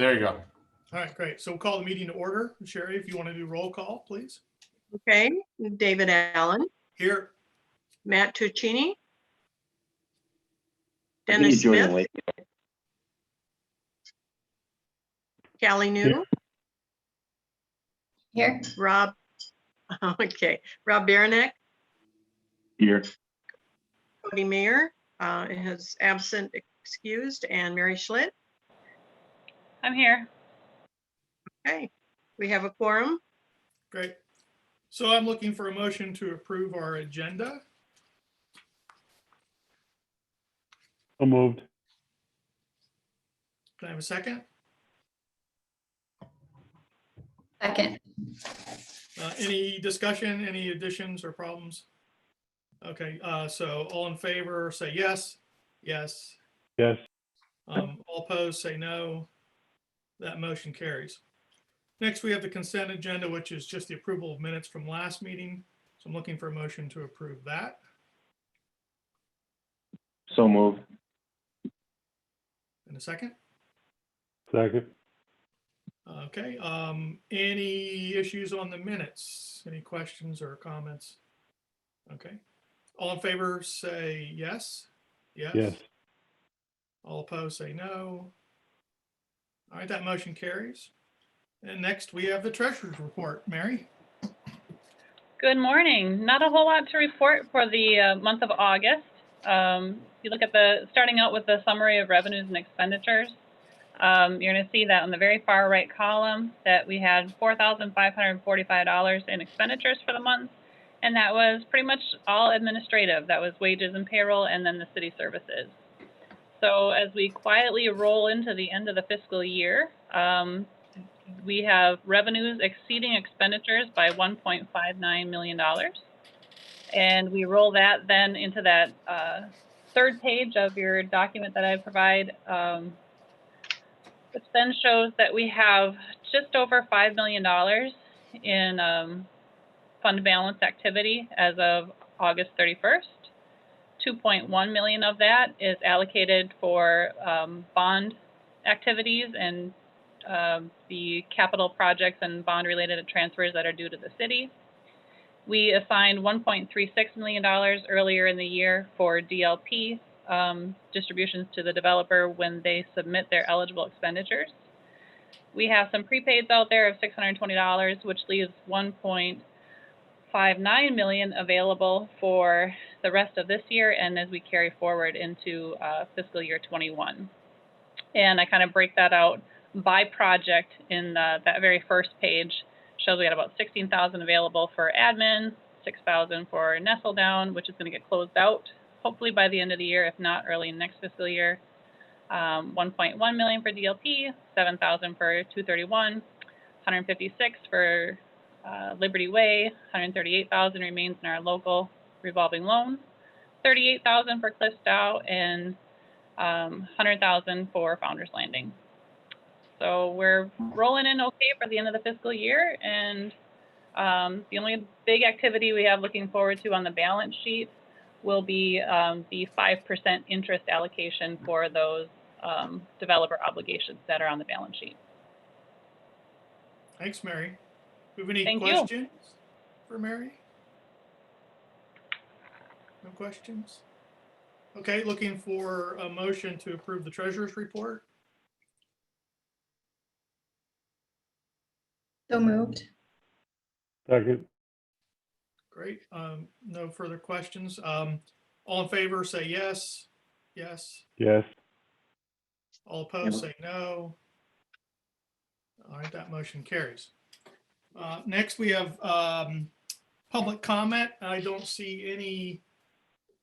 There you go. All right, great. So we'll call the meeting to order. Sherry, if you want to do roll call, please. Okay, David Allen, Here. Matt Tuccini, Dennis Smith, Callie New, Here. Rob, okay, Rob Baranek, Here. Cody Mayer is absent, excused, and Mary Schlitt. I'm here. Okay, we have a quorum. Great. So I'm looking for a motion to approve our agenda. So moved. Can I have a second? Second. Any discussion, any additions or problems? Okay, so all in favor say yes. Yes. Yes. All opposed say no. That motion carries. Next, we have the consent agenda, which is just the approval of minutes from last meeting. So I'm looking for a motion to approve that. So moved. In a second. Second. Okay. Any issues on the minutes? Any questions or comments? Okay. All in favor say yes. Yes. Yes. All opposed say no. All right, that motion carries. And next we have the treasurer's report. Mary? Good morning. Not a whole lot to report for the month of August. If you look at starting out with the summary of revenues and expenditures, you're going to see that on the very far right column that we had $4,545 in expenditures for the month. And that was pretty much all administrative. That was wages and payroll and then the city services. So as we quietly roll into the end of the fiscal year, we have revenues exceeding expenditures by $1.59 million. And we roll that then into that third page of your document that I provide, which then shows that we have just over $5 million in fund balance activity as of August 31st. 2.1 million of that is allocated for bond activities and the capital projects and bond related transfers that are due to the city. We assigned $1.36 million earlier in the year for DLP distributions to the developer when they submit their eligible expenditures. We have some prepaids out there of $620, which leaves $1.59 million available for the rest of this year and as we carry forward into fiscal year 21. And I kind of break that out by project in that very first page. Shows we had about $16,000 available for admin, $6,000 for Nestle Down, which is going to get closed out hopefully by the end of the year, if not early next fiscal year. 1.1 million for DLP, 7,000 for 231, 156 for Liberty Way, 138,000 remains in our local revolving loan, 38,000 for Cliff Dow, and 100,000 for Founders Landing. So we're rolling in okay for the end of the fiscal year, and the only big activity we have looking forward to on the balance sheet will be the 5% interest allocation for those developer obligations that are on the balance sheet. Thanks, Mary. Do we have any Thank questions for Mary? No questions? Okay, looking for a motion to approve the treasurer's report. So moved. Second. Great. No further questions. All in favor say yes. Yes. Yes. All opposed say no. All right, that motion carries. Next, we have public comment. I don't see any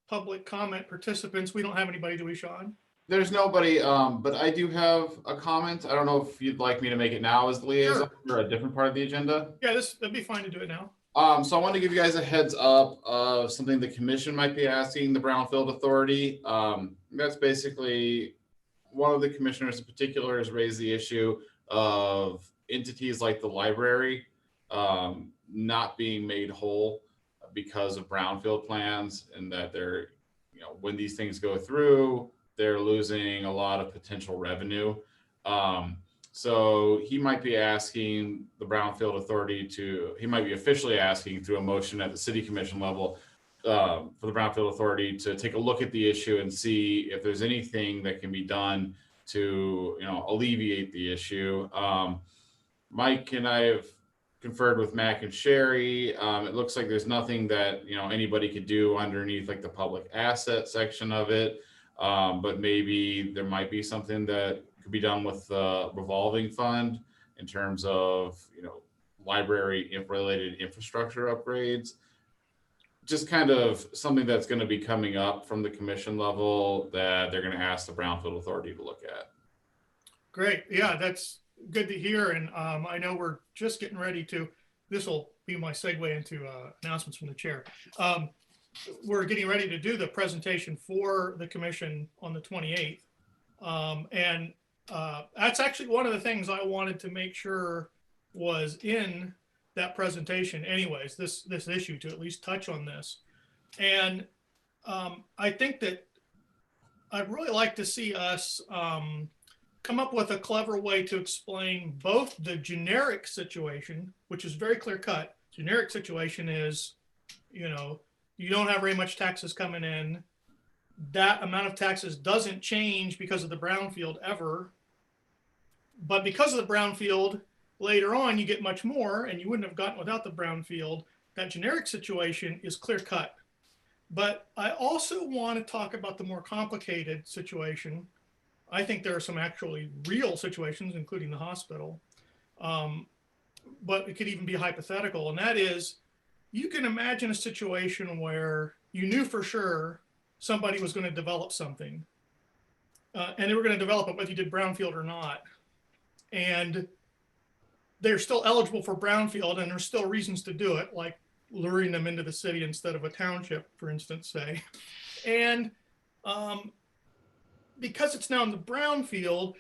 public comment participants. We don't have anybody, do we, Sean? There's nobody, but I do have a comment. I don't know if you'd like me to make it now as the liaison or a different part of the agenda. Yeah, that'd be fine to do it now. So I want to give you guys a heads up of something the commission might be asking the Brownfield Authority. That's basically one of the commissioners in particular has raised the issue of entities like the library not being made whole because of Brownfield plans, and that they're, when these things go through, they're losing a lot of potential revenue. So he might be asking the Brownfield Authority he might be officially asking through a motion at the city commission level for the Brownfield Authority to take a look at the issue and see if there's anything that can be done to, alleviate the issue. Mike and I have conferred with Mac and Sherry. It looks like there's nothing that, anybody could do underneath like the public asset section of it. But maybe there might be something that could be done with the revolving fund in terms of, library related infrastructure upgrades. Just kind of something that's going to be coming up from the commission level that they're going to ask the Brownfield Authority to look at. Great. Yeah, that's good to hear. And I know we're just getting ready to, this will be my segue into announcements from the chair. We're getting ready to do the presentation for the commission on the 28th. And that's actually one of the things I wanted to make sure was in that presentation anyways, this issue, to at least touch on this. And I think that I'd really like to see us come up with a clever way to explain both the generic situation, which is very clear cut. Generic situation is, you don't have very much taxes coming in. That amount of taxes doesn't change because of the brownfield ever. But because of the brownfield, later on, you get much more, and you wouldn't have gotten without the brownfield. That generic situation is clear cut. But I also want to talk about the more complicated situation. I think there are some actually real situations, including the hospital. But it could even be hypothetical. And that is, you can imagine a situation where you knew for sure somebody was going to develop something. And they were going to develop it whether you did brownfield or not. And they're still eligible for brownfield, and there's still reasons to do it, like luring them into the city instead of a township, for instance, say. And because it's now in the brownfield,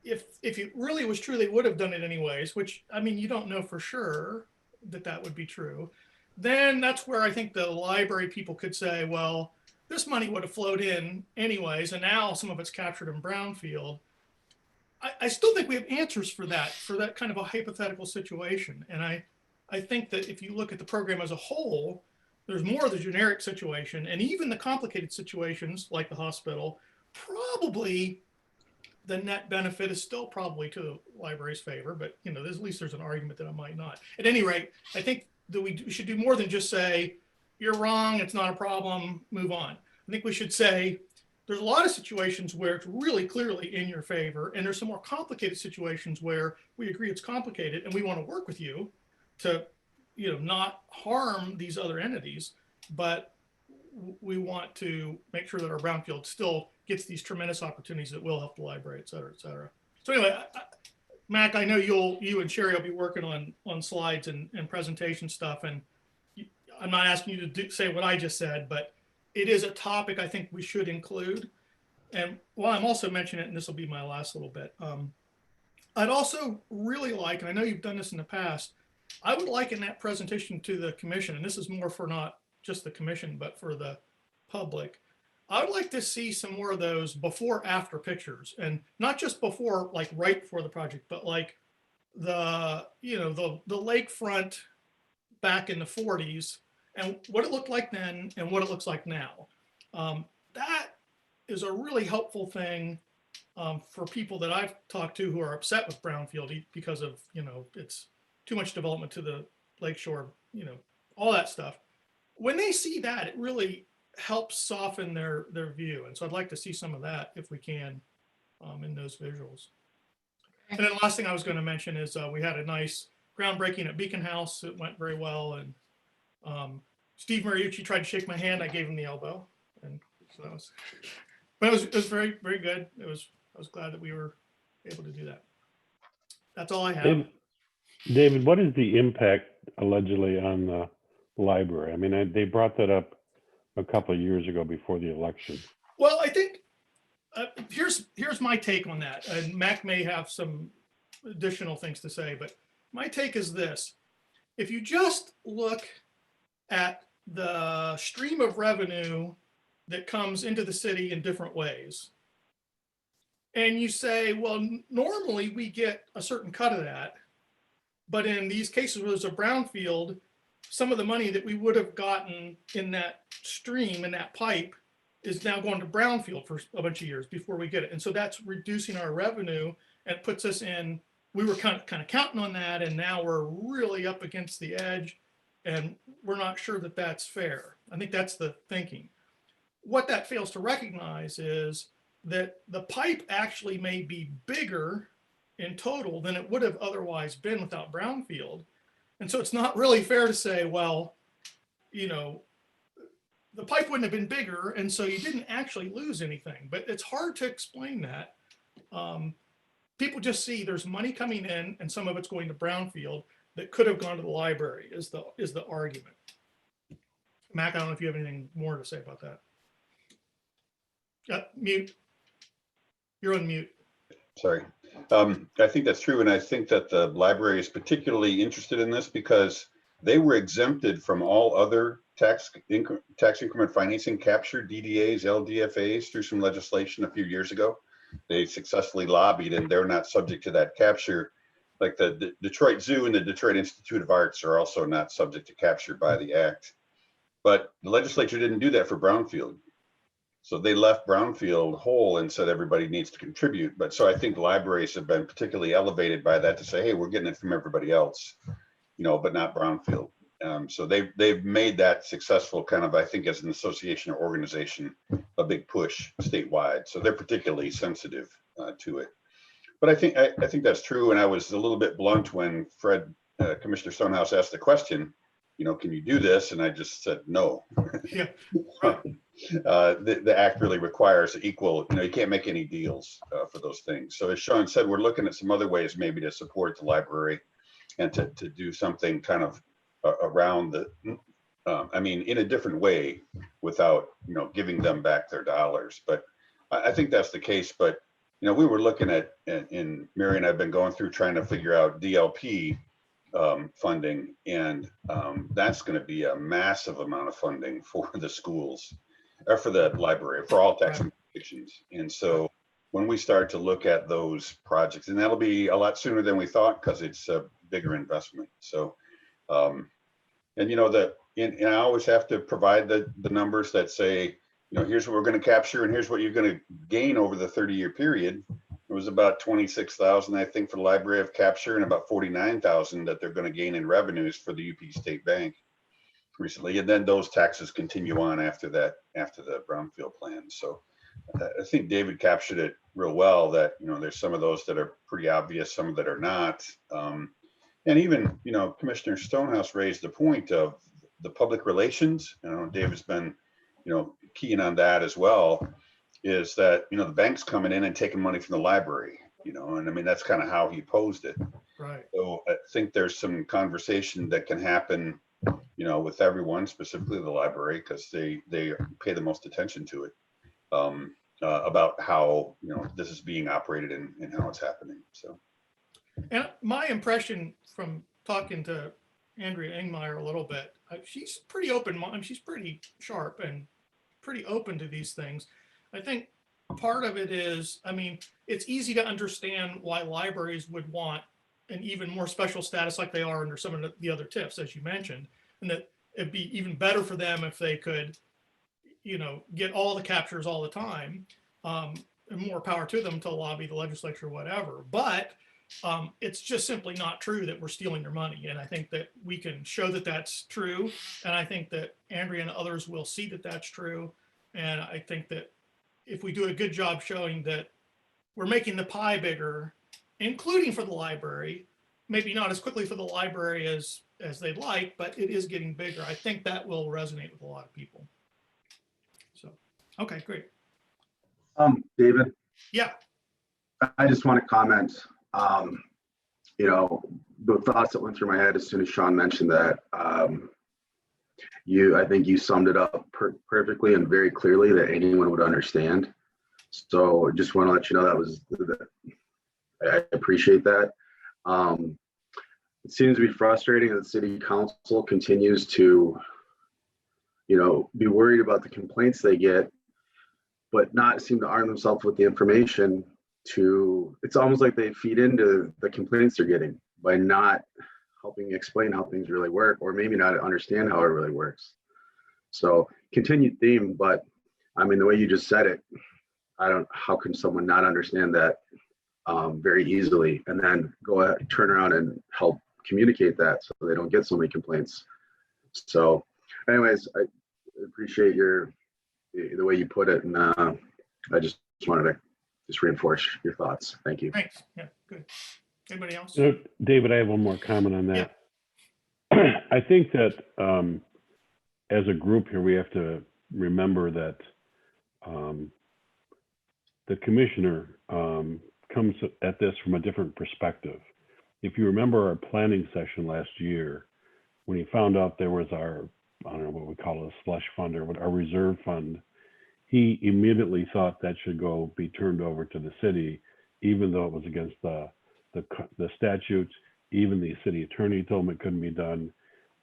if it really was true, they would have done it anyways, which, I mean, you don't know for sure that would be true. Then that's where I think the library people could say, well, this money would have flowed in anyways, and now some of it's captured in brownfield. I still think we have answers for that kind of a hypothetical situation. And I think that if you look at the program as a whole, there's more of the generic situation, and even the complicated situations like the hospital, probably the net benefit is still probably to the library's favor, but at least there's an argument that it might not. At any rate, I think that we should do more than just say, you're wrong, it's not a problem, move on. I think we should say, there's a lot of situations where it's really clearly in your favor, and there's some more complicated situations where we agree it's complicated and we want to work with you to, not harm these other entities, but we want to make sure that our brownfield still gets these tremendous opportunities that will help the library, et cetera, et cetera. So anyway, Mac, I know you and Sherry will be working on slides and presentation stuff, and I'm not asking you to say what I just said, but it is a topic I think we should include. And while I'm also mentioning it, and this will be my last little bit, I'd also really like, and I know you've done this in the past, I would like in that presentation to the commission, and this is more for not just the commission, but for the public, I would like to see some more of those before after pictures, and not just before, like right before the project, but like the lakefront back in the 40s and what it looked like then and what it looks like now. That is a really helpful thing for people that I've talked to who are upset with brownfield because of, it's too much development to the lakeshore, all that stuff. When they see that, it really helps soften their view. And so I'd like to see some of that if we can in those visuals. And then the last thing I was going to mention is we had a nice groundbreaking at Beacon House. It went very well. And Steve Mariucci tried to shake my hand. I gave him the elbow. And so that was, but it was very, very good. I was glad that we were able to do that. That's all I have. David, what is the impact allegedly on the library? I mean, they brought that up a couple of years ago before the election. Well, I think here's my take on that. And Mac may have some additional things to say, but my take is this. If you just look at the stream of revenue that comes into the city in different ways, and you say, well, normally we get a certain cut of that, but in these cases where there's a brownfield, some of the money that we would have gotten in that stream, in that pipe, is now going to brownfield for a bunch of years before we get it. And so that's reducing our revenue and puts us in, we were kind of counting on that, and now we're really up against the edge, and we're not sure that that's fair. I think that's the thinking. What that fails to recognize is that the pipe actually may be bigger in total than it would have otherwise been without brownfield. And so it's not really fair to say, well, you know, the pipe wouldn't have been bigger, and so you didn't actually lose anything. But it's hard to explain that. People just see there's money coming in, and some of it's going to brownfield that could have gone to the library. Is the argument? Mac, I don't know if you have anything more to say about that. Mute. You're on mute. Sorry. I think that's true. And I think that the library is particularly interested in this because they were exempted from all other tax increment financing capture, DDAs, LDFAs through some legislation a few years ago. They successfully lobbied and they're not subject to that capture. Like the Detroit Zoo and the Detroit Institute of Arts are also not subject to capture by the act. But the legislature didn't do that for Brownfield. So they left Brownfield whole and said everybody needs to contribute. But so I think libraries have been particularly elevated by that to say, hey, we're getting it from everybody else, you know, but not Brownfield. So they've made that successful kind of, I think, as an association or organization, a big push statewide. So they're particularly sensitive to it. But I think that's true. And I was a little bit blunt when Commissioner Stonehouse asked the question, you know, can you do this? And I just said no. Yeah. The act really requires equal, you know, you can't make any deals for those things. So as Sean said, we're looking at some other ways maybe to support the library and to do something kind of around the, I mean, in a different way without, you know, giving them back their dollars. But I think that's the case. But, you know, we were looking at, and Mary and I've been going through trying to figure out DLP funding, and that's going to be a massive amount of funding for the schools, or for the library, for all tax institutions. And so when we start to look at those projects, and that'll be a lot sooner than we thought because it's a bigger investment. So, and you know, and I always have to provide the numbers that say, you know, here's what we're going to capture and here's what you're going to gain over the 30-year period. It was about 26,000, I think, for the Library of Capture, and about 49,000 that they're going to gain in revenues for the UP State Bank recently. And then those taxes continue on after that, after the Brownfield plan. So I think David captured it real well that, you know, there's some of those that are pretty obvious, some that are not. And even, you know, Commissioner Stonehouse raised the point of the public relations. You know, David's been, you know, keying on that as well, is that, you know, the bank's coming in and taking money from the library, you know, and I mean, that's kind of how he posed it. Right. So I think there's some conversation that can happen, you know, with everyone, specifically the library, because they pay the most attention to it, about how, you know, this is being operated and how it's happening. So. And my impression from talking to Andrea Engmeyer a little bit, she's pretty open. She's pretty sharp and pretty open to these things. I think part of it is, I mean, it's easy to understand why libraries would want an even more special status like they are under some of the other TIFs, as you mentioned, and that it'd be even better for them if they could, you know, get all the captures all the time, and more power to them to lobby the legislature or whatever. But it's just simply not true that we're stealing their money. And I think that we can show that that's true. And I think that Andrea and others will see that that's true. And I think that if we do a good job showing that we're making the pie bigger, including for the library, maybe not as quickly for the library as they'd like, but it is getting bigger. I think that will resonate with a lot of people. So, okay, great. David? Yeah. I just want to comment, you know, the thoughts that went through my head as soon as Sean mentioned that. I think you summed it up perfectly and very clearly that anyone would understand. So just want to let you know I appreciate that. It seems to be frustrating that the city council continues to, you know, be worried about the complaints they get, but not seem to arm themselves with the information it's almost like they feed into the complaints they're getting by not helping explain how things really work, or maybe not understand how it really works. So continued theme, but I mean, the way you just said it, how can someone not understand that very easily, and then go ahead, turn around and help communicate that so they don't get so many complaints. So anyways, I appreciate the way you put it, and I just wanted to reinforce your thoughts. Thank you. Thanks. Yeah, good. Anybody else? So, David, I have one more comment on that. I think that as a group here, we have to remember that the commissioner comes at this from a different perspective. If you remember our planning session last year, when he found out there was I don't know what we call it, a slush fund or what, our reserve fund, he immediately thought that should be turned over to the city, even though it was against the statutes. Even the city attorney told him it couldn't be done.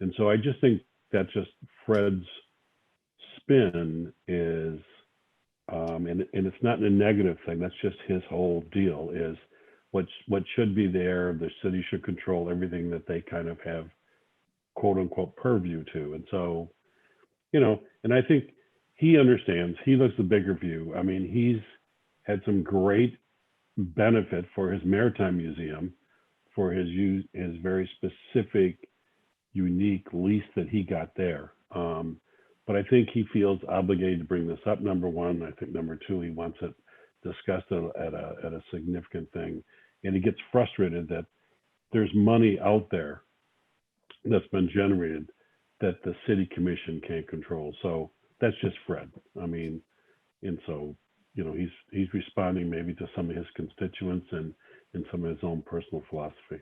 And so I just think that's just Fred's spin is, and it's not a negative thing. That's just his whole deal is what should be there. The city should control everything that they kind of have quote unquote purview to. And so, and I think he understands, he looks the bigger view. I mean, he's had some great benefit for his maritime museum, for his very specific, unique lease that he got there. But I think he feels obligated to bring this up, number one. I think number two, he wants it discussed at a significant thing. And he gets frustrated that there's money out there that's been generated that the city commission can't control. So that's just Fred. I mean, and so, he's responding maybe to some of his constituents and some of his own personal philosophy.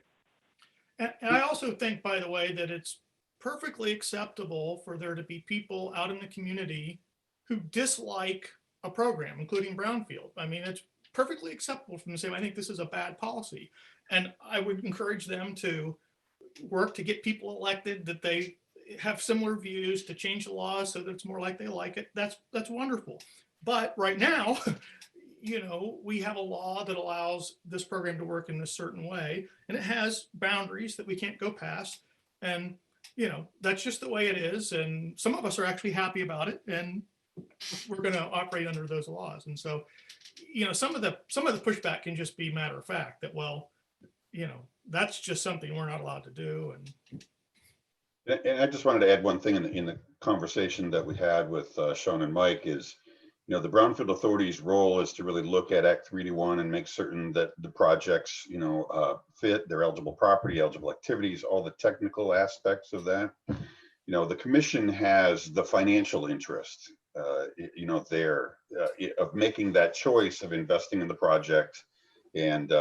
And I also think, by the way, that it's perfectly acceptable for there to be people out in the community who dislike a program, including Brownfield. I mean, it's perfectly acceptable from the same. I think this is a bad policy. And I would encourage them to work to get people elected that they have similar views, to change the laws so that it's more like they like it. That's wonderful. But right now, we have a law that allows this program to work in this certain way, and it has boundaries that we can't go past. And, that's just the way it is. And some of us are actually happy about it, and we're going to operate under those laws. And so, some of the pushback can just be matter of fact that, well, that's just something we're not allowed to do. And I just wanted to add one thing in the conversation that we had with Sean and Mike is, the Brownfield Authority's role is to really look at Act 3D1 and make certain that the projects, fit their eligible property, eligible activities, all the technical aspects of that. The commission has the financial interest, there of making that choice of investing in the project and,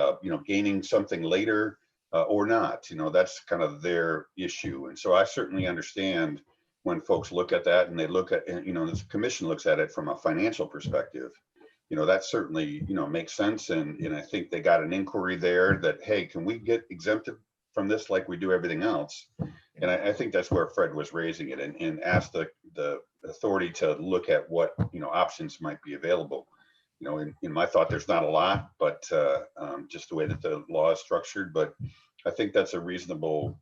gaining something later or not. That's kind of their issue. And so I certainly understand when folks look at that and they look at, the commission looks at it from a financial perspective, that certainly, makes sense. And I think they got an inquiry there that, hey, can we get exempted from this like we do everything else? And I think that's where Fred was raising it and asked the authority to look at what, options might be available. In my thought, there's not a lot, but just the way that the law is structured. But I think that's a reasonable,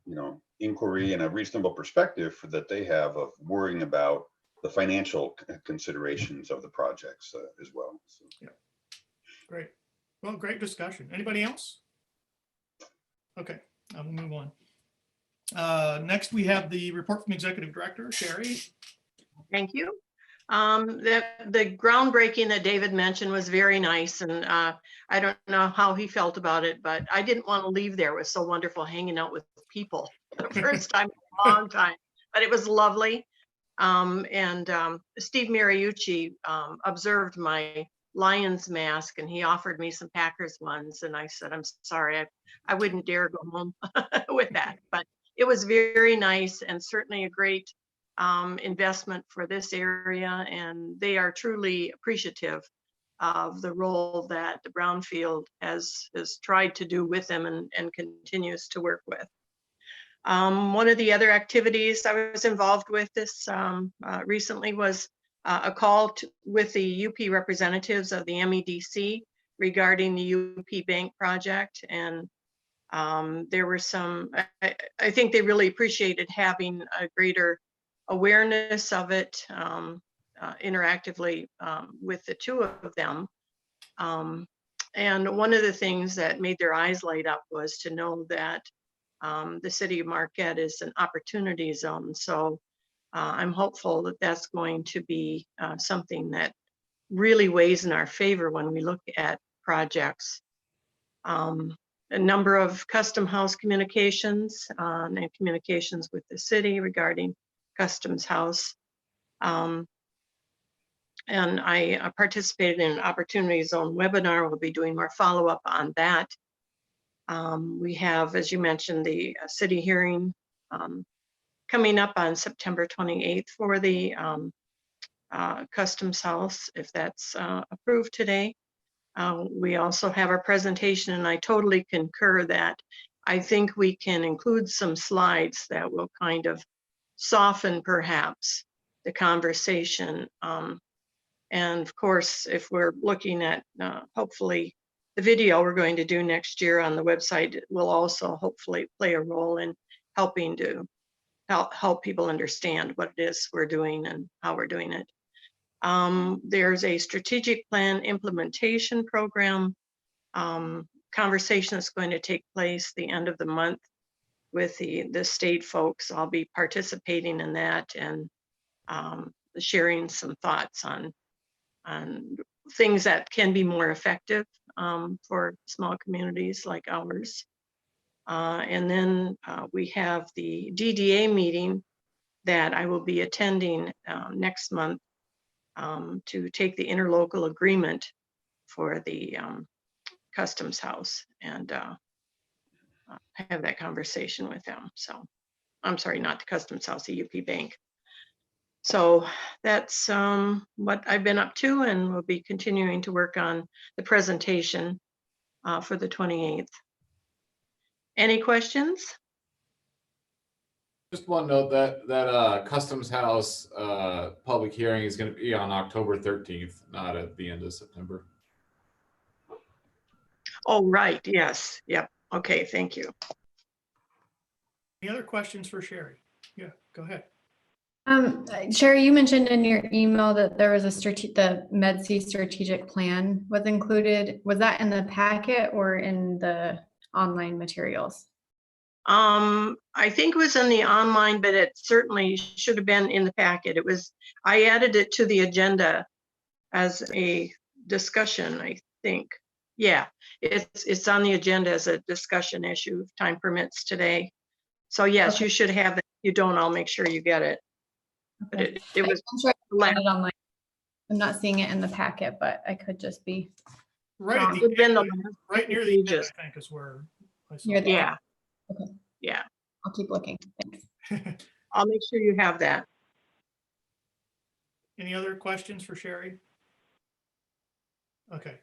inquiry and a reasonable perspective that they have of worrying about the financial considerations of the projects as well. So. Yeah, great. Well, great discussion. Anybody else? Okay, I will move on. Next, we have the report from Executive Director, Sherry. Thank you. The groundbreaking that David mentioned was very nice, and I don't know how he felt about it, but I didn't want to leave there. It was so wonderful hanging out with people for the first time in a long time, but it was lovely. Steve Mariucci observed my Lions mask, and he offered me some Packers ones, and I said, I'm sorry, I wouldn't dare go home with that, but it was very nice and certainly a great investment for this area, and they are truly appreciative of the role that the Brownfield has tried to do with them and continues to work with. One of the other activities I was involved with this recently was a call with the UP representatives of the MEDC regarding the UP Bank project. And there were some, I think they really appreciated having a greater awareness of it interactively with the two of them. And one of the things that made their eyes light up was to know that the city of Marquette is an opportunity zone. So I'm hopeful that that's going to be something that really weighs in our favor when we look at projects. A number of custom house communications and communications with the city regarding customs house. And I participated in an opportunity zone webinar. We'll be doing more follow-up on that. We have, as you mentioned, the city hearing coming up on September 28th for the customs house, if that's approved today. We also have our presentation, and I totally concur that I think we can include some slides that will kind of soften perhaps the conversation. And of course, if we're looking at hopefully the video we're going to do next year on the website will also hopefully play a role in helping to help people understand what it is we're doing and how we're doing it. There's a strategic plan implementation program conversation that's going to take place the end of the month with the state folks. I'll be participating in that and sharing some thoughts on things that can be more effective for small communities like ours. And then we have the DDA meeting that I will be attending next month to take the interlocal agreement for the customs house and have that conversation with them. So I'm sorry, not the customs house, the UP Bank. So that's what I've been up to, and we'll be continuing to work on the presentation for the 28th. Any questions? Just one note that Customs House public hearing is going to be on October 13th, not at the end of September. Oh, right. Yes. Yep. Okay. Thank you. Any other questions for Sherry? Yeah, go ahead. Sherry, you mentioned in your email that there was the MedC strategic plan was included. Was that in the packet or in the online materials? I think it was in the online, but it certainly should have been in the packet. I added it to the agenda as a discussion, I think. Yeah, it's on the agenda as a discussion issue if time permits today. So yes, okay. You should have that. If you don't, I'll make sure you get it. But okay. it was I'm sure I found it online. I'm not seeing it in the packet, but I could just be right near the end, I think is where I saw it. Yeah. Okay. Yeah. I'll keep looking. Thanks. I'll make sure you have that. Any other questions for Sherry? Okay.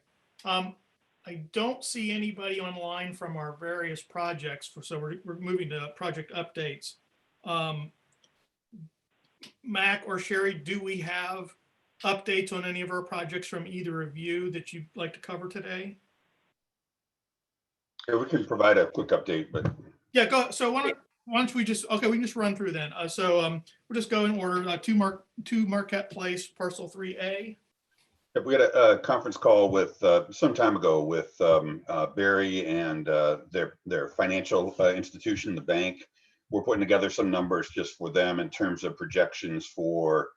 I don't see anybody online from our various projects, so we're moving to project updates. Mac or Sherry, do we have updates on any of our projects from either of you that you'd like to cover today? Yeah, we can provide a quick update, but yeah, go. So once we just we can just run through then. We'll just go in order. 2 Marquette Place, parcel 3A. We had a conference call with some time ago with Barry and their financial institution, the bank. We're putting together some numbers just for them in terms of projections for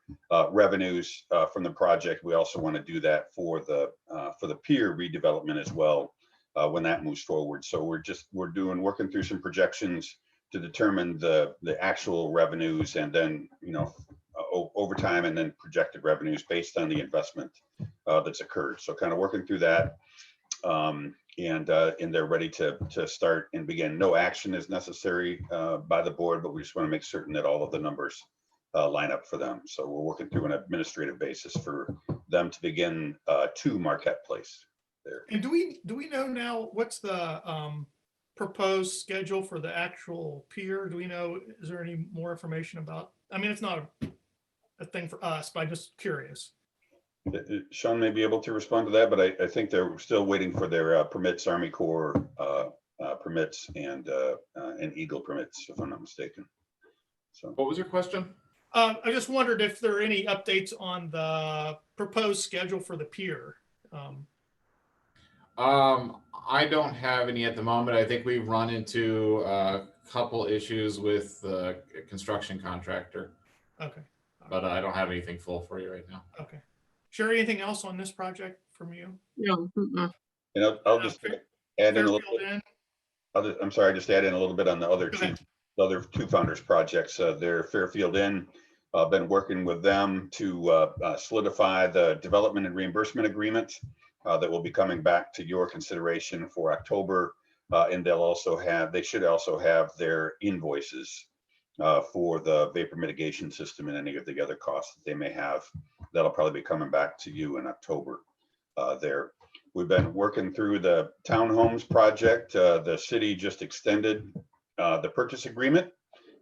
revenues from the project. We also want to do that for the pier redevelopment as well when that moves forward. So we're working through some projections to determine the actual revenues, and then over time, and then projected revenues based on the investment that's occurred. So kind of working through that, and they're ready to start and begin. No action is necessary by the board, but we just want to make certain that all of the numbers line up for them. So we're working through an administrative basis for them to begin 2 Marquette Place there. And do we know now what's the proposed schedule for the actual pier? Do we know? Is there any more information about? I mean, it's not a thing for us, but I'm just curious. Sean may be able to respond to that, but I think they're still waiting for their permits, Army Corps permits and Eagle permits, if I'm not mistaken. So What was your question? I just wondered if there are any updates on the proposed schedule for the pier. I don't have any at the moment. I think we've run into a couple issues with the construction contractor, Okay, but I don't have anything full for you right now. okay. Sherry, anything else on this project from you? No, mm-mm. and I'll just add in a little Fairfield bit. Inn? I'm sorry, just add in a little bit on the other Go two, ahead. the other two founders projects. They're Fairfield Inn. Been working with them to solidify the development and reimbursement agreement that will be coming back to your consideration for October. And they should also have their invoices for the vapor mitigation system and any of the other costs that they may have. That'll probably be coming back to you in October there. We've been working through the townhomes project. The city just extended the purchase agreement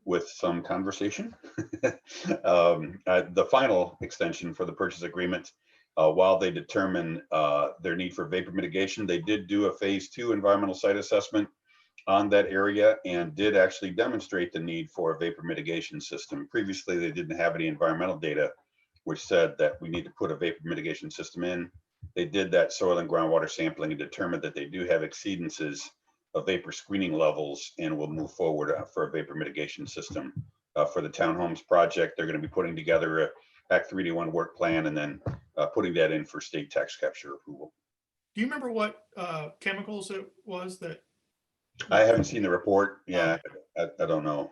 with some conversation. The final extension for the purchase agreement, while they determine their need for vapor mitigation, they did do a phase 2 environmental site assessment on that area and did actually demonstrate the need for a vapor mitigation system. Previously, they didn't have any environmental data which said that we need to put a vapor mitigation system in. They did that soil and groundwater sampling and determined that they do have exceedances of vapor screening levels and will move forward for a vapor mitigation system for the townhomes project. They're going to be putting together a Act 3D1 work plan and then putting that in for state tax capture approval. Do you remember what chemicals it was that? I haven't seen the report. Yeah, I don't know.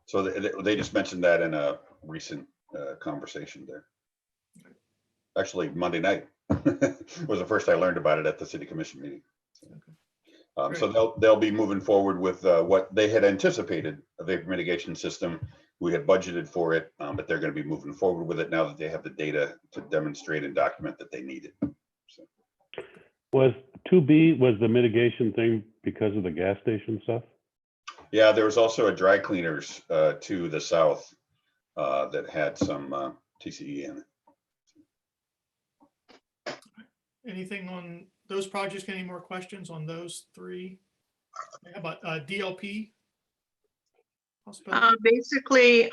So they just mentioned that in a recent conversation there. Actually, Monday night was the first I learned about it at the city commission meeting. So they'll be moving forward with what they had anticipated, a vapor mitigation system. We had budgeted for it, but they're going to be moving forward with it now that they have the data to demonstrate and document that they need it. So. Was 2B, was the mitigation thing because of the gas station stuff? Yeah, there was also a dry cleaners to the south that had some TCE in it. Anything on those projects? Any more questions on those three? How about DLP? Basically,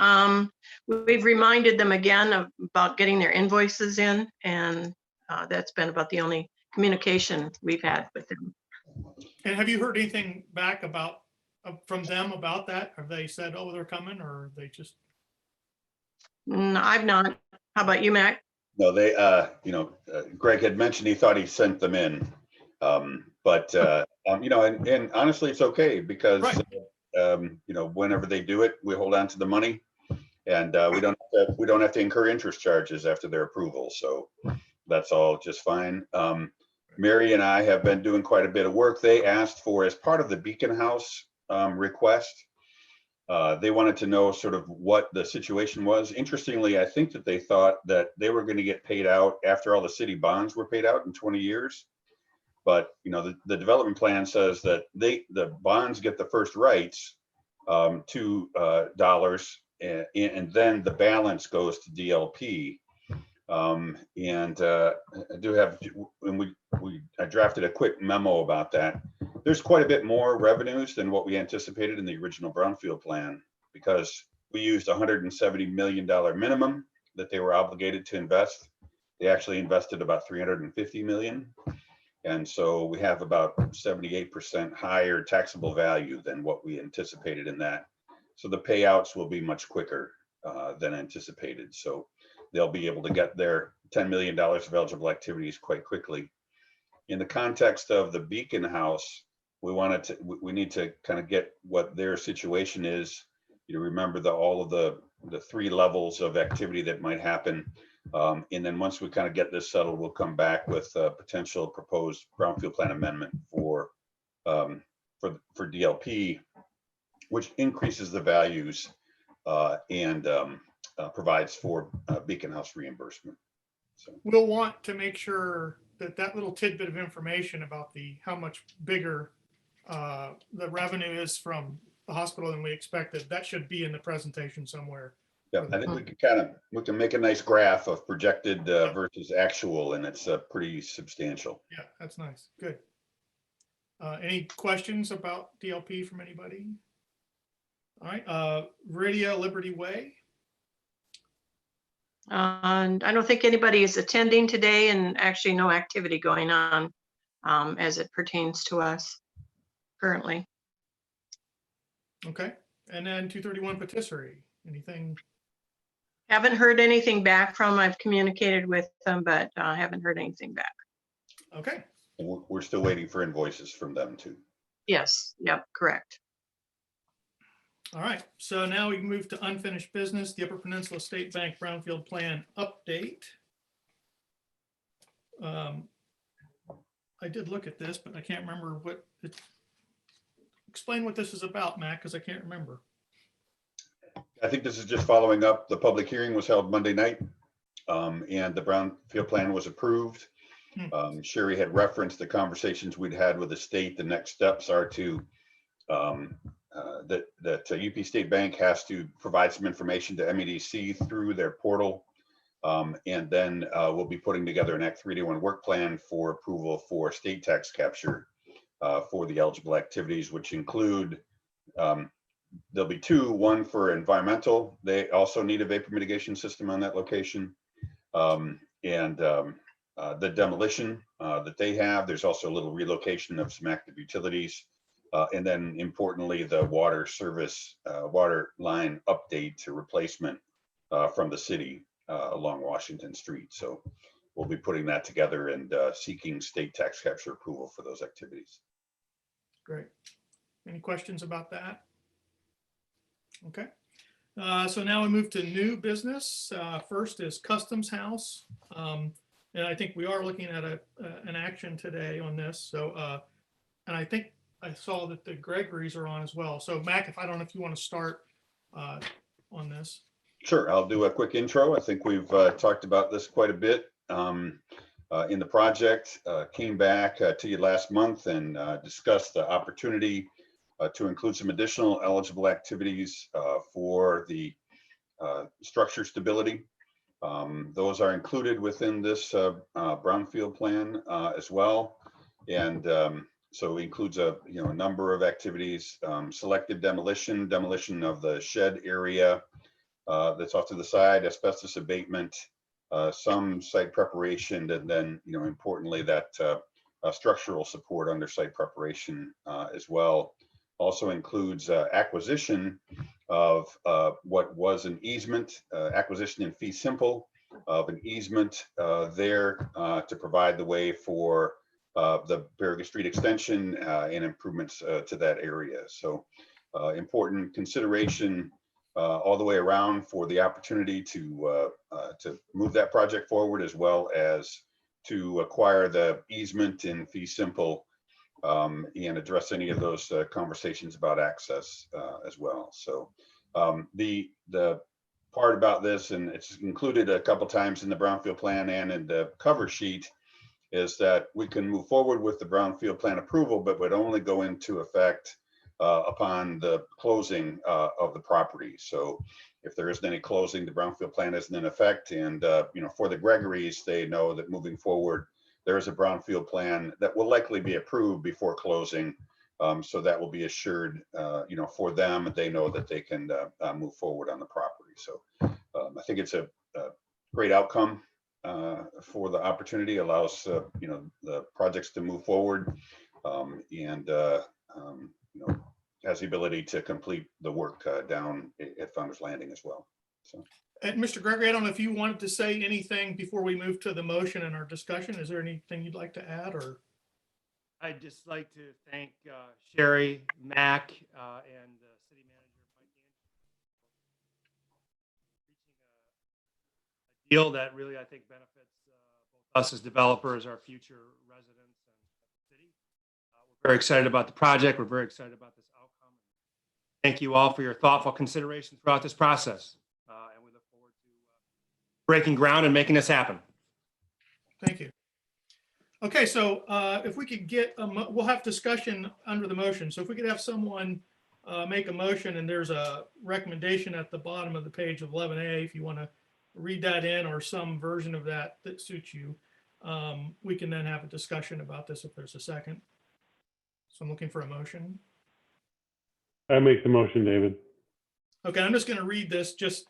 we've reminded them again about getting their invoices in, and that's been about the only communication we've had with them. And have you heard anything back about from them about that? Have they said, oh, they're coming, or they just? I've not. How about you, Mac? No, they, Greg had mentioned he thought he sent them in, but and honestly, it's okay because, right. Whenever they do it, we hold on to the money, and we don't have to incur interest charges after their approval. So that's all just fine. Mary and I have been doing quite a bit of work. They asked for, as part of the Beacon House request, they wanted to know sort of what the situation was. Interestingly, I think that they thought that they were going to get paid out after all the city bonds were paid out in 20 years. But, the development plan says that the bonds get the first rights, $2, and then the balance goes to DLP. I drafted a quick memo about that. There's quite a bit more revenues than what we anticipated in the original Brownfield plan, because we used $170 million minimum that they were obligated to invest. They actually invested about $350 million. And so we have about 78% higher taxable value than what we anticipated in that. So the payouts will be much quicker than anticipated. So they'll be able to get their $10 million of eligible activities quite quickly. In the context of the Beacon House, we need to kind of get what their situation is. Remember all of the 3 levels of activity that might happen. And then once we kind of get this settled, we'll come back with a potential proposed Brownfield plan amendment for DLP, which increases the values and provides for Beacon House reimbursement. So we'll want to make sure that little tidbit of information about how much bigger the revenue is from the hospital than we expected, that should be in the presentation somewhere. Yeah, I think we can make a nice graph of projected versus actual, and it's pretty substantial. Yeah, that's nice. Good. Any questions about DLP from anybody? All right, Radio Liberty Way. And I don't think anybody is attending today, and actually no activity going on as it pertains to us currently. Okay, and then 231 Patisserie. Anything? Haven't heard anything back from, I've communicated with them, but haven't heard anything back. Okay. And we're still waiting for invoices from them too. Yes, yep, correct. All right, so now we can move to unfinished business, the Upper Peninsula State Bank Brownfield Plan update. I did look at this, but I can't remember what it, explain what this is about, Matt, because I can't remember. I think this is just following up. The public hearing was held Monday night, and the Brownfield plan was approved. Sherry had referenced the conversations we'd had with the state. The next steps are to that UP State Bank has to provide some information to MEDC through their portal. And then we'll be putting together an Act 381 work plan for approval for state tax capture for the eligible activities, which include, there'll be two, one for environmental. They also need a vapor mitigation system on that location. The demolition that they have, there's also a little relocation of some active utilities. And then importantly, the water service, water line update to replacement from the city along Washington Street. So we'll be putting that together and seeking state tax capture approval for those activities. Great. Any questions about that? Okay. So now we move to new business. First is Customs House. And I think we are looking at an action today on this. So, and I think I saw that the Gregory's are on as well. So Mac, I don't know if you want to start on this. Sure, I'll do a quick intro. I think we've talked about this quite a bit in the project. Came back to you last month and discussed the opportunity to include some additional eligible activities for the structure stability. Those are included within this brownfield plan as well. And so it includes a number of activities, selective demolition of the shed area that's off to the side, asbestos abatement, some site preparation, and then importantly that structural support under site preparation as well. Also includes acquisition of what was an easement, acquisition in fee simple of an easement there to provide the way for the Berriga Street extension and improvements to that area. So important consideration all the way around for the opportunity to move that project forward, as well as to acquire the easement in fee simple and address any of those conversations about access as well. So the part about this, and it's included a couple times in the brownfield plan and in the cover sheet, is that we can move forward with the brownfield plan approval, but would only go into effect upon the closing of the property. So if there isn't any closing, the brownfield plan isn't in effect. And for the Gregory's, they know that moving forward, there is a brownfield plan that will likely be approved before closing. So that will be assured, for them. They know that they can move forward on the property. So I think it's a great outcome for the opportunity, allows the projects to move forward, and has the ability to complete the work down at Founder's Landing as well. So. And Mr. Gregory, I don't know if you wanted to say anything before we move to the motion and our discussion. Is there anything you'd like to add, or? I'd just like to thank Sherry, Mac, and City Manager Mike reaching a deal that really, I think, benefits both us as developers, our future residents, and the city. We're very excited about the project. We're very excited about this outcome. Thank you all for your thoughtful consideration throughout this process. And we look forward to breaking ground and making this happen. Thank you. Okay, so if we could get, we'll have discussion under the motion. So if we could have someone make a motion, and there's a recommendation at the bottom of the page of 11A, if you want to read that in or some version of that that suits you. We can then have a discussion about this if there's a second. So I'm looking for a motion. I make the motion, David. Okay, I'm just going to read this just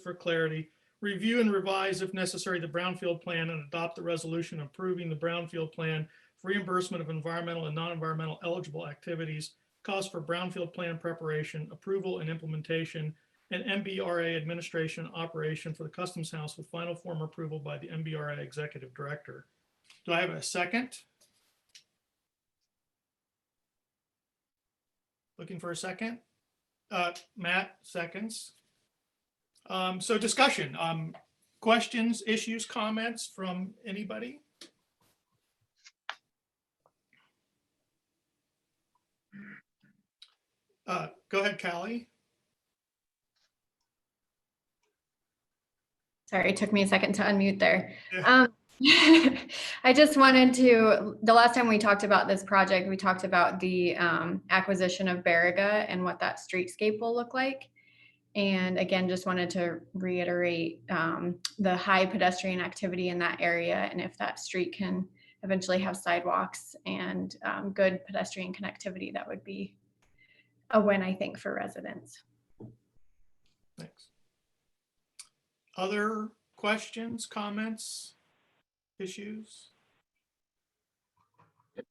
for clarity. Review and revise, if necessary, the Brownfield plan and adopt the resolution approving the Brownfield plan for reimbursement of environmental and non-environmental eligible activities, cost for Brownfield plan preparation, approval and implementation, and MBRA administration operation for the Customs House with final form approval by the MBRA Executive Director. Do I have a second? Looking for a second? Matt, seconds. So discussion, questions, issues, comments from anybody? Go ahead, Callie. Sorry, it took me a second to unmute there. Yeah. I just wanted to, the last time we talked about this project, we talked about the acquisition of Baraga and what that streetscape will look like. And again, just wanted to reiterate the high pedestrian activity in that area, and if that street can eventually have sidewalks and good pedestrian connectivity, that would be a win, I think, for residents. Thanks. Other questions, comments, issues?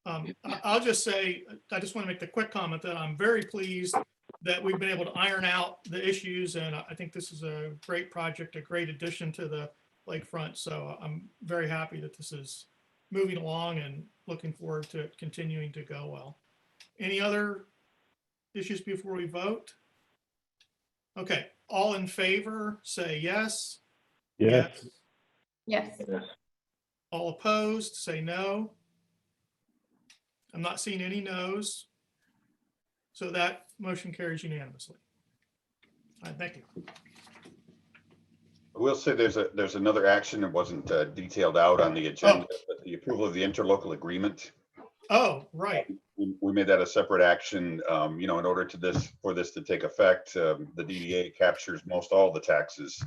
I'll just say, I just want to make the quick comment that I'm very pleased that we've been able to iron out the issues, and I think this is a great project, a great addition to the lakefront. So I'm very happy that this is moving along and looking forward to it continuing to go well. Any other issues before we vote? Okay, all in favor, say yes. Yes. Yes. All opposed, say no. I'm not seeing any no's. So that motion carries unanimously. All right, thank you. I will say there's another action that wasn't detailed out on the agenda, but the approval of the interlocal agreement. Oh, right. We made that a separate action. In order for this to take effect, the DDA captures most all the taxes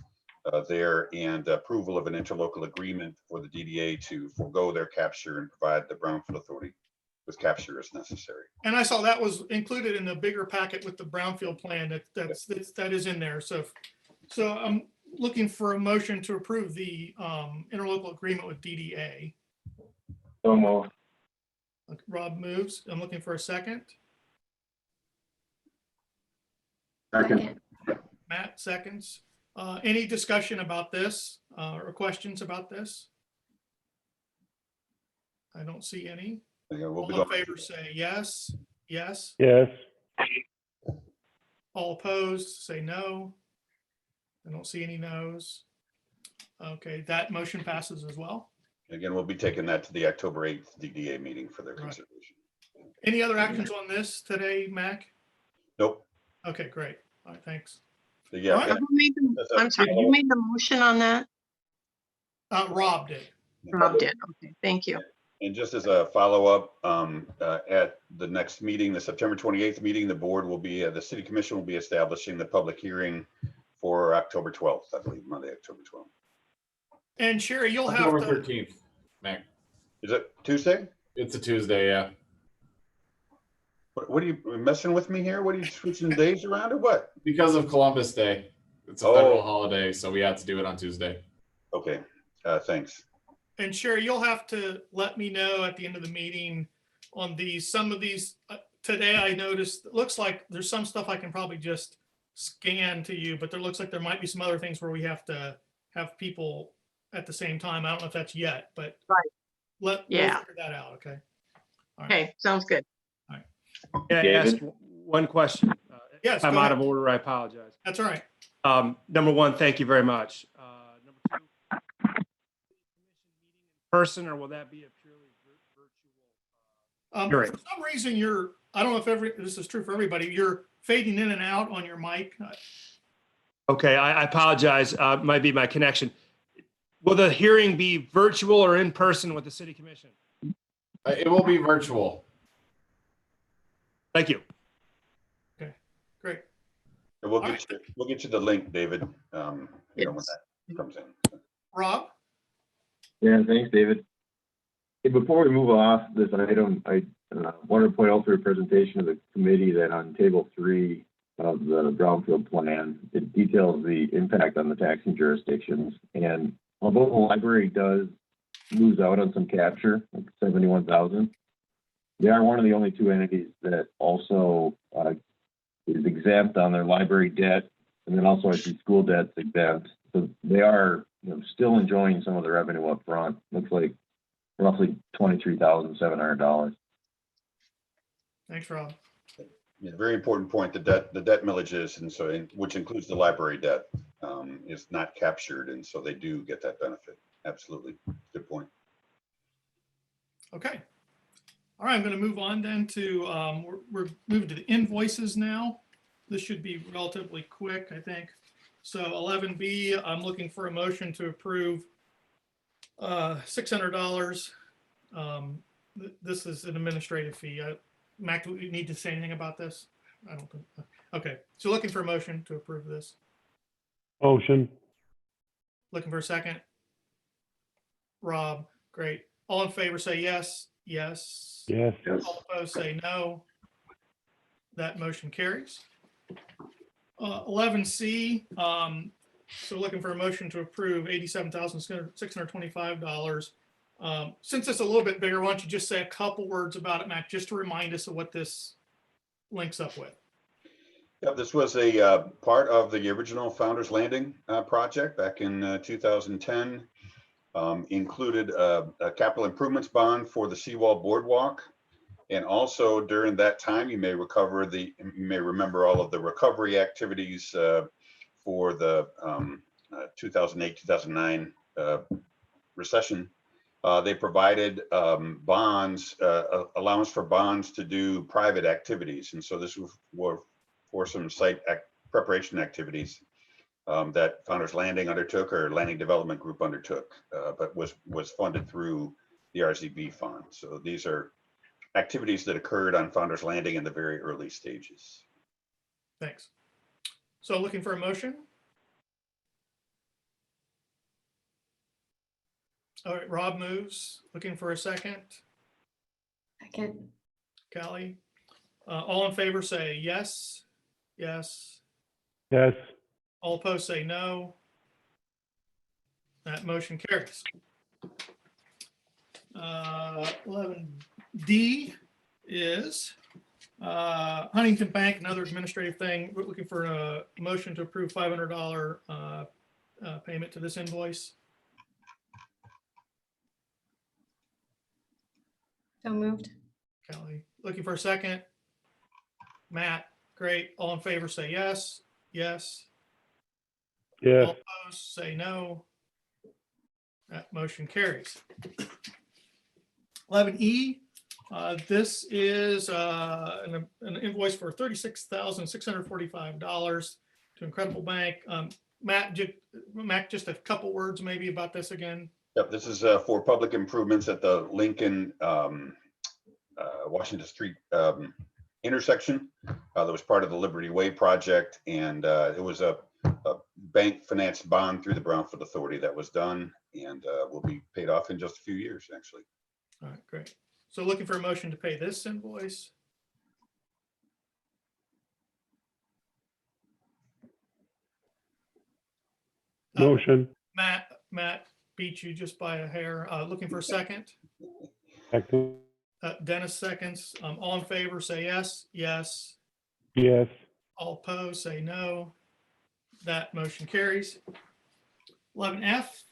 there, and approval of an interlocal agreement for the DDA to forego their capture and provide the Brownfield Authority with capture as necessary. And I saw that was included in the bigger packet with the Brownfield plan. That is in there. So I'm looking for a motion to approve the interlocal agreement with DDA. So moved. Rob moves. I'm looking for a second. Second. Matt seconds. Any discussion about this or questions about this? I don't see any. Yeah, we'll be All in going. favor say yes. Yes. Yes. All opposed say no. I don't see any no's. Okay, that motion passes as well. Again, we'll be taking that to the October 8th DDA meeting for their Right. consideration. Any other actions on this today, Mac? Nope. Okay, great. All right, thanks. So, yeah, All right. Who made I'm sorry, who made the motion on that? Rob did. Rob did. Okay, thank you. And just as a follow-up, at the next meeting, the September 28th meeting, the City Commission will be establishing the public hearing for October 12th, I believe, Monday, October 12th. And Sherry, you'll have October to, 13th, Mac. Is it Tuesday? It's a Tuesday, yeah. What are you messing with me here? What are you switching days around or what? Because of Columbus Day. It's a federal holiday, so we had to do it on Tuesday. Okay, thanks. and Sherry, you'll have to let me know at the end of the meeting on these, some of these, today I noticed, it looks like there's some stuff I can probably just scan to you, but there looks like there might be some other things where we have to have people at the same time. I don't know if that's yet, but we'll Yeah. figure that out. Okay. All right. Okay, sounds good. Can I ask one question? Yes, If I'm go out ahead. of order, I apologize. That's all right. Number one, thank you very much. Number two, person, or will that be a purely virtual? Hearing. For some reason I don't know if this is true for everybody, you're fading in and out on your mic. Okay, I apologize. Might be my connection. Will the hearing be virtual or in person with the City Commission? It will be virtual. Thank you. And we'll All get you the link, David, when Yes. that comes in. Rob? Yeah, thanks, David. Hey, before we move off this item, I wanted to point out for your presentation of the committee that on table 3 of the Brownfield plan, it details the impact on the taxing jurisdictions. And although the library does lose out on some capture, like 71,000, they are one of the only 2 entities that also is exempt on their library debt, and then also I see school debt's exempt. So they are, still enjoying some of the revenue up front. Looks like roughly $23,700. Thanks, Rob. Yeah, very important point. The debt millages, which includes the library debt, is not captured, and so they do get that benefit. Absolutely, good point. Okay. All right, I'm going to move on then to, we're moving to the invoices now. This should be relatively quick, I think. So 11B, I'm looking for a motion to approve $600. This is an administrative fee. Mac, do we need to say anything about this? I don't think. Okay, so looking for a motion to approve this. Motion. Looking for a second. Rob, great. All in favor say yes. Yes. Yes. All opposed say no. That motion carries. 11C, so looking for a motion to approve $87,625. Since it's a little bit bigger, why don't you just say a couple words about it, Mac, just to remind us of what this links up with. Yeah, this was a part of the original Founders Landing project back in 2010. Included a capital improvements bond for the seawall boardwalk. And also during that time, you may remember all of the recovery activities for the 2008-2009 recession. They provided bonds, allowance for bonds to do private activities. And so this was for some site preparation activities that Founders Landing undertook, or Landing Development Group undertook, but was funded through the RZB fund. So these are activities that occurred on Founders Landing in the very early stages. Thanks. So looking for a motion. All right, Rob moves. Looking for a second. Second. Callie. All in favor say yes. Yes. Yes. All opposed say no. That motion carries. 11D is Huntington Bank, another administrative thing. We're looking for a motion to approve $500 payment to this invoice. So moved. Kelly, looking for a second. Matt, great. All in favor say yes. Yes. Yes. All opposed say no. That motion carries. 11E, this is an invoice for $36,645 to Incredible Bank. Matt, just a couple words maybe about this again. Yep, this is for public improvements at the Lincoln Washington Street intersection. That was part of the Liberty Way project, and it was a bank financed bond through the Brownfield Authority that was done, and will be paid off in just a few years, actually. All right, great. So looking for a motion to pay this invoice. Motion. Matt beat you just by a hair. Looking for a second. Second. Dennis seconds. All in favor say yes. Yes. Yes. All opposed say no. That motion carries. 11F.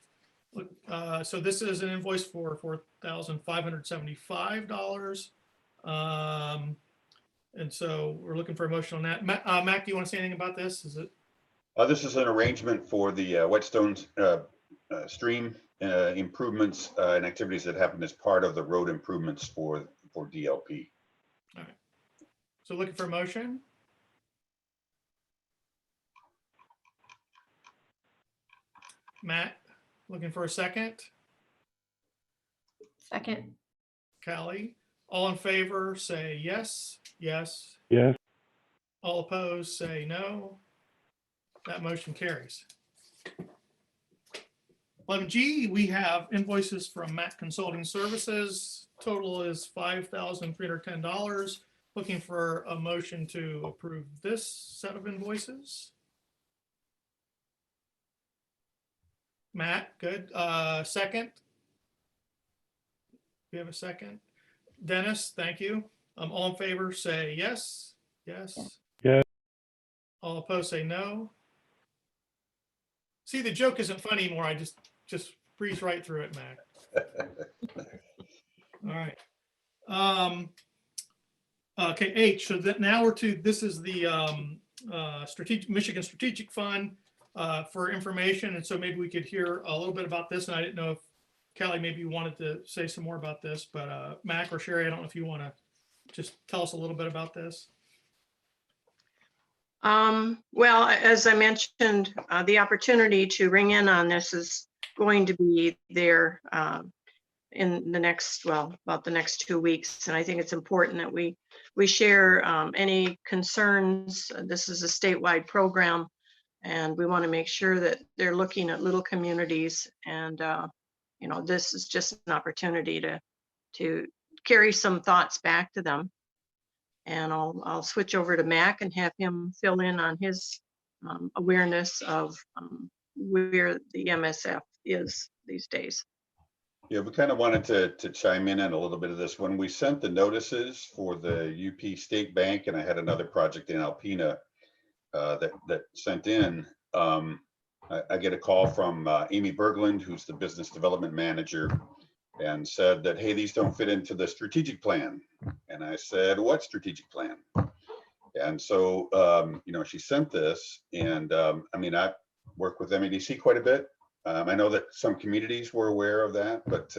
So this is an invoice for $4,575. And so we're looking for a motion on that. Mac, do you want to say anything about this? Is it? This is an arrangement for the Whetstone stream improvements and activities that happen as part of the road improvements for DLP. All right. So looking for a motion. Matt, looking for a second. Second. Callie, all in favor say yes. Yes. Yes. All opposed say no. That motion carries. 11G, we have invoices from Mac Consulting Services. Total is $5,310. Looking for a motion to approve this set of invoices. Matt, good. Second? We have a second. Dennis, thank you. All in favor, say yes. Yes. Yeah. All opposed, say no. See, the joke isn't funny anymore. I just breeze right through it, Mac. All right. Okay, H. So that now we're to, this is the Michigan Strategic Fund for information. And so maybe we could hear a little bit about this. And I didn't know if Kelly, maybe you wanted to say some more about this, but Mac or Sherry, I don't know if you want to just tell us a little bit about this. Well, as I mentioned, the opportunity to ring in on this is going to be there in the next, well, about the next 2 weeks. And I think it's important that we share any concerns. This is a statewide program, and we want to make sure that they're looking at little communities. And, you know, this is just an opportunity to carry some thoughts back to them. And I'll switch over to Mac and have him fill in on his awareness of where the MSF is these days. Yeah, we kind of wanted to chime in on a little bit of this. When we sent the notices for the UP State Bank, and I had another project in Alpena that sent in, I get a call from Amy Berglund, who's the business development manager, and said that, hey, these don't fit into the strategic plan. And I said, what strategic plan? And so, you know, she sent this, and I mean, I work with MEDC quite a bit. I know that some communities were aware of that, but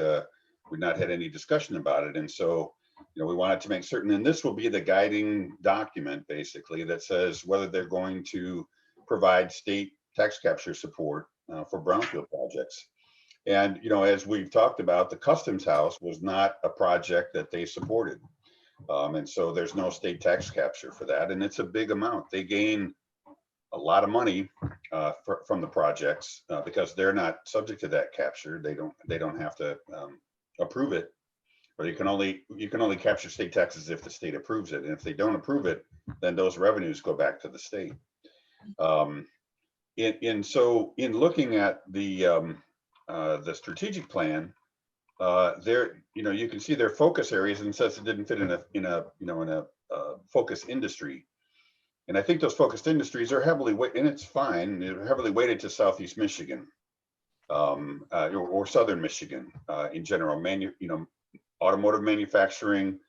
we've not had any discussion about it. And so, you know, we wanted to make certain, and this will be the guiding document, basically, that says whether they're going to provide state tax capture support for brownfield projects. And, you know, as we've talked about, the Customs House was not a project that they supported. And so there's no state tax capture for that. And it's a big amount. They gain a lot of money from the projects because they're not subject to that capture. They don't have to approve it, or you can only capture state taxes if the state approves it. And if they don't approve it, then those revenues go back to the state. So in looking at the strategic plan, there, you know, you can see their focus areas, and it says it didn't fit in a focus industry. And I think those focused industries are heavily weighted, and it's fine, they're heavily weighted to Southeast Michigan or Southern Michigan in general. Automotive manufacturing,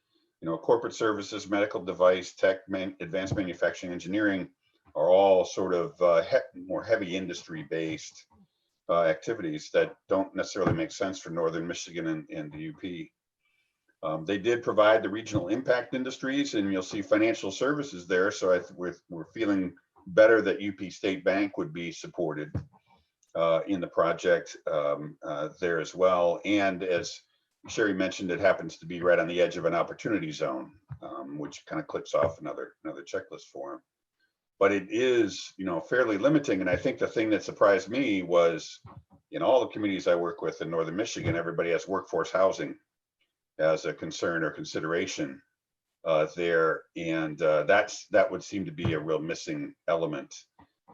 you know, corporate services, medical device, tech, advanced manufacturing, engineering are all sort of more heavy industry based activities that don't necessarily make sense for Northern Michigan and the UP. They did provide the regional impact industries, and you'll see financial services there. So we're feeling better that UP State Bank would be supported in the project there as well. And as Sherry mentioned, it happens to be right on the edge of an opportunity zone, which kind of clips off another checklist for them. But it is, you know, fairly limiting. And I think the thing that surprised me was in all the communities I work with in Northern Michigan, everybody has workforce housing as a concern or consideration there. And that would seem to be a real missing element,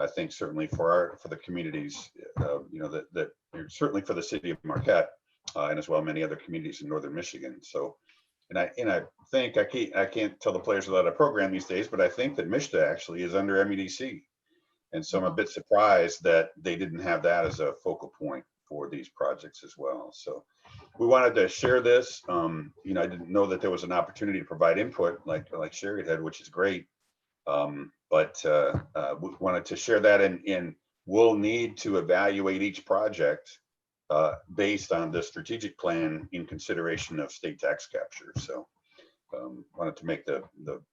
I think, certainly for the communities, you know, that certainly for the city of Marquette and as well many other communities in Northern Michigan. So, and I think I can't tell the players without a program these days, but I think that MISTA actually is under MEDC. And so I'm a bit surprised that they didn't have that as a focal point for these projects as well. So we wanted to share this. You know, I didn't know that there was an opportunity to provide input like Sherry had, which is great. But we wanted to share that, and we'll need to evaluate each project based on the strategic plan in consideration of state tax capture. So wanted to make the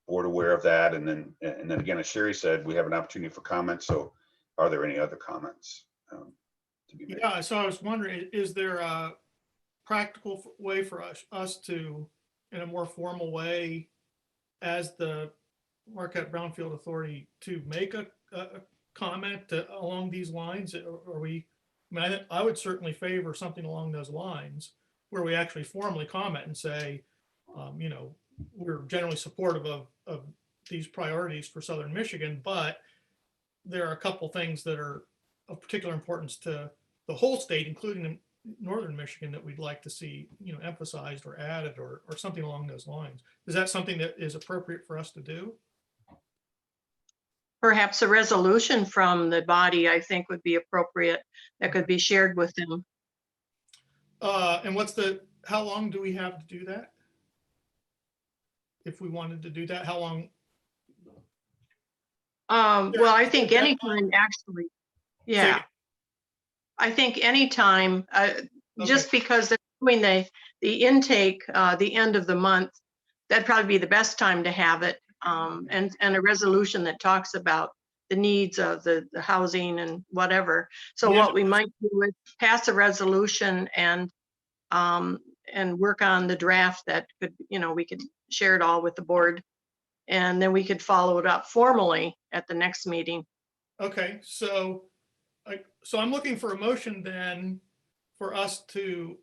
board aware of that. And then again, as Sherry said, we have an opportunity for comments. So are there any other comments to be made? Yeah, so I was wondering, is there a practical way for us to, in a more formal way, as the Marquette Brownfield Authority, to make a comment along these lines? Are we, I mean, I would certainly favor something along those lines where we actually formally comment and say, you know, we're generally supportive of these priorities for Southern Michigan, but there are a couple things that are of particular importance to the whole state, including Northern Michigan, that we'd like to see, you know, emphasized or added or something along those lines. Is that something that is appropriate for us to do? Perhaps a resolution from the body, I think, would be appropriate that could be shared with them. And how long do we have to do that? If we wanted to do that, how long? Well, I think anytime, actually. Yeah. I think anytime, just because they're doing the intake, the end of the month, that'd probably be the best time to have it. And a resolution that talks about the needs of the housing and whatever. So what we might do is pass a resolution and work on the draft that could, you know, we could share it all with the board, and then we could follow it up formally at the next meeting. Okay, so I'm looking for a motion then for us to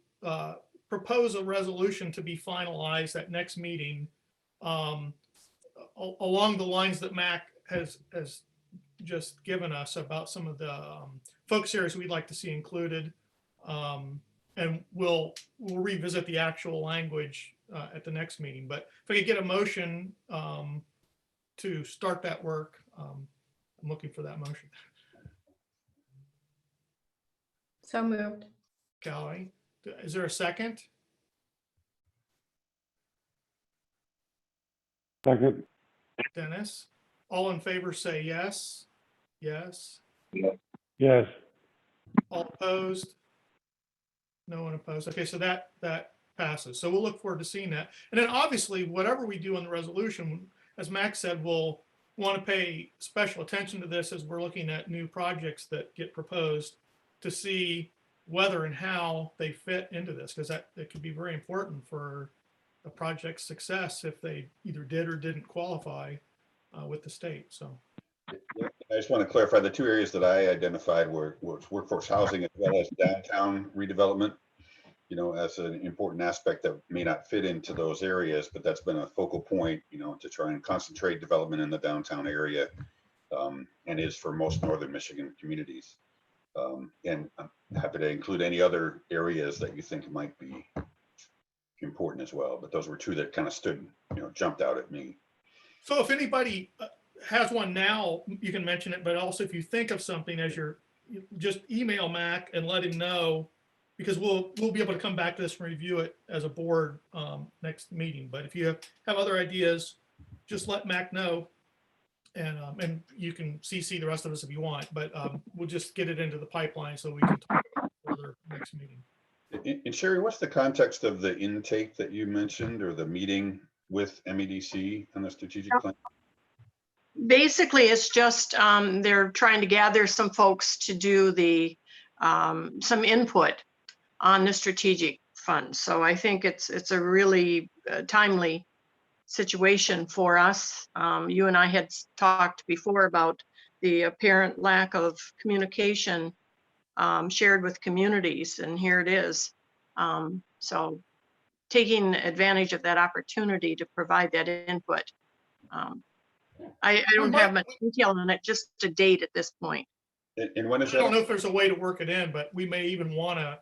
propose a resolution to be finalized at next meeting, along the lines that Mac has just given us about some of the focus areas we'd like to see included. And we'll revisit the actual language at the next meeting. But if I could get a motion to start that work, I'm looking for that motion. So moved. Callie, is there a second? Second. Dennis, all in favor say yes. Yes. Yes. All opposed? No one opposed. Okay, so that passes. So we'll look forward to seeing that. And then obviously, whatever we do on the resolution, as Max said, we'll want to pay special attention to this as we're looking at new projects that get proposed to see whether and how they fit into this, because that could be very important for a project's success if they either did or didn't qualify with the state. So. Yeah, I just want to clarify the two areas that I identified were workforce housing as well as downtown redevelopment, you know, as an important aspect that may not fit into those areas, but that's been a focal point, you know, to try and concentrate development in the downtown area, and is for most Northern Michigan communities. And I'm happy to include any other areas that you think might be important as well, but those were two that kind of stood, you know, jumped out at me. So if anybody has one now, you can mention it, but also if you think of something as just email Mac and let him know, because we'll be able to come back to this and review it as a board next meeting. But if you have other ideas, just let Mac know, and you can CC the rest of us if you want, but we'll just get it into the pipeline so we can talk about it further next meeting. And Sherry, what's the context of the intake that you mentioned, or the meeting with MEDC on the strategic plan? Basically, it's just they're trying to gather some folks to do some input on the strategic fund. So I think it's a really timely situation for us. You and I had talked before about the apparent lack of communication shared with communities, and here it is. So taking advantage of that opportunity to provide that input. I don't have much detail on it, just a date at this point. And when is I don't know that? if there's a way to work it in, but we may even want to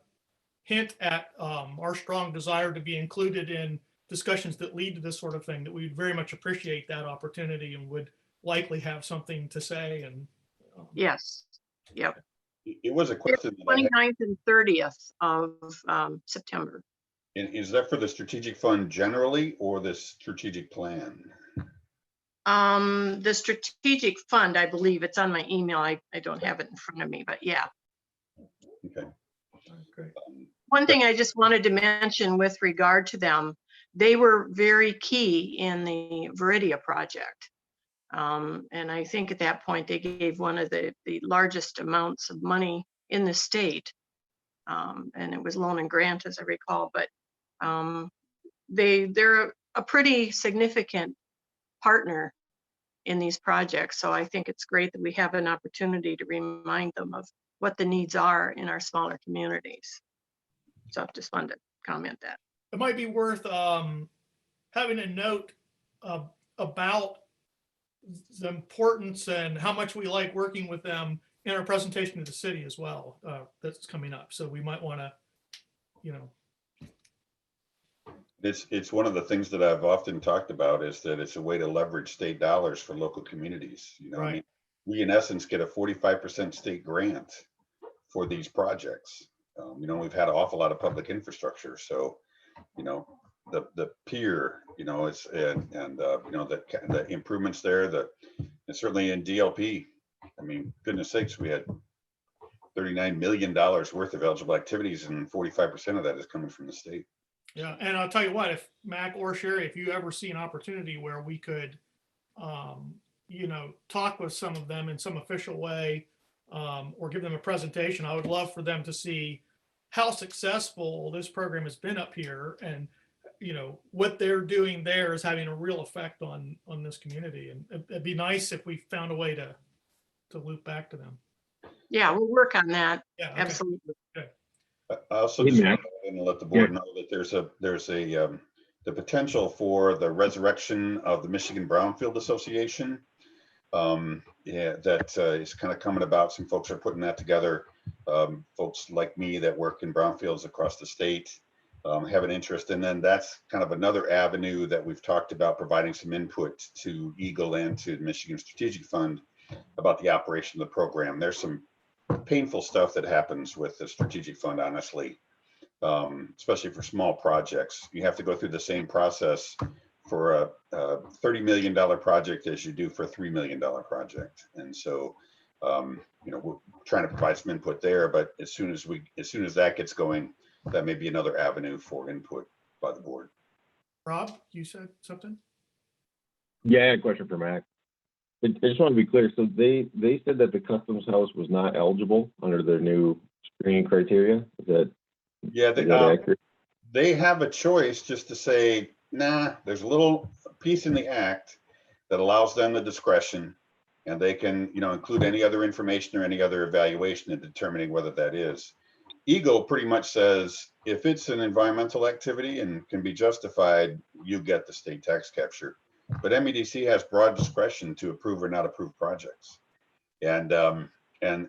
hint at our strong desire to be included in discussions that lead to this sort of thing, that we'd very much appreciate that opportunity and would likely have something to say. And Yes, yep. It was a question that I had. 29th and 30th of September. And is that for the strategic fund generally, or the strategic plan? The strategic fund, I believe it's on my email. I don't have it in front of me, but yeah. Okay. great. One thing I just wanted to mention with regard to them, they were very key in the Viridia project. And I think at that point they gave one of the largest amounts of money in the state. And it was loan and grant, as I recall, but they're a pretty significant partner in these projects. So I think it's great that we have an opportunity to remind them of what the needs are in our smaller communities. So I just wanted to comment that. It might be worth having a note about the importance and how much we like working with them in our presentation to the city as well. That's coming up. So we might want to, you know. It's one of the things that I've often talked about is that it's a way to leverage state dollars for local communities. You know, I mean, we in essence get a 45% state grant for these projects. You know, we've had an awful lot of public infrastructure, so you know the pier, you know, it's and you know the improvements there, and certainly in DLP. I mean, goodness sakes, we had $39 million worth of eligible activities, and 45% of that is coming from the state. Yeah, and I'll tell you what, if Mac or Sherry, if you ever see an opportunity where we could, you know, talk with some of them in some official way, or give them a presentation, I would love for them to see how successful this program has been up here, and you know what they're doing there is having a real effect on this community. And it'd be nice if we found a way to loop back to them. Yeah, we'll work on that. Yeah, okay. Absolutely. I also just want to let the board know that there's the potential for the resurrection of the Michigan Brownfield Association. Yeah, that is kind of coming about. Some folks are putting that together. Folks like me that work in brownfields across the state have an interest, and then that's kind of another avenue that we've talked about, providing some input to Eagle and to the Michigan Strategic Fund about the operation of the program. There's some painful stuff that happens with the Strategic Fund, honestly, especially for small projects. You have to go through the same process for a $30 million project as you do for a $3 million project. And so, you know, we're trying to provide some input there, but as soon as that gets going, that may be another avenue for input by the board. Rob, you said something? Yeah, I had a question for Mac. I just want to be clear. So they said that the Customs House was not eligible under their new screening criteria. Is that accurate? They have a choice just to say, nah, there's a little piece in the act that allows them the discretion, and they can, you know, include any other information or any other evaluation in determining whether that is. Eagle pretty much says if it's an environmental activity and can be justified, you get the state tax capture. But MEDC has broad discretion to approve or not approve projects, and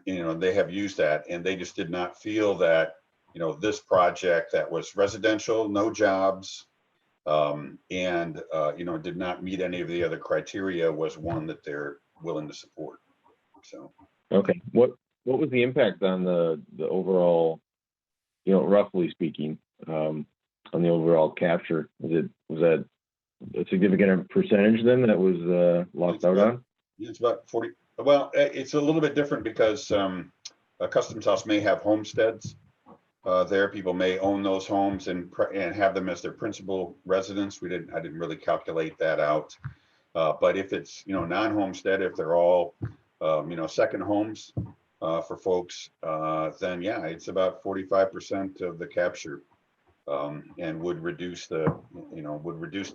you know they have used that, and they just did not feel that, you know, this project that was residential, no jobs, and you know, did not meet any of the other criteria was one that they're willing to support. So okay, what was the impact on the overall, you know, roughly speaking, on the overall capture? Was that a significant percentage then that was lost out on? It's about 40. Well, it's a little bit different because a Customs House may have homesteads. There, people may own those homes and have them as their principal residence. I didn't really calculate that out. But if it's, you know, non-homestead, if they're all, you know, second homes for folks, then yeah, it's about 45% of the capture, and would reduce the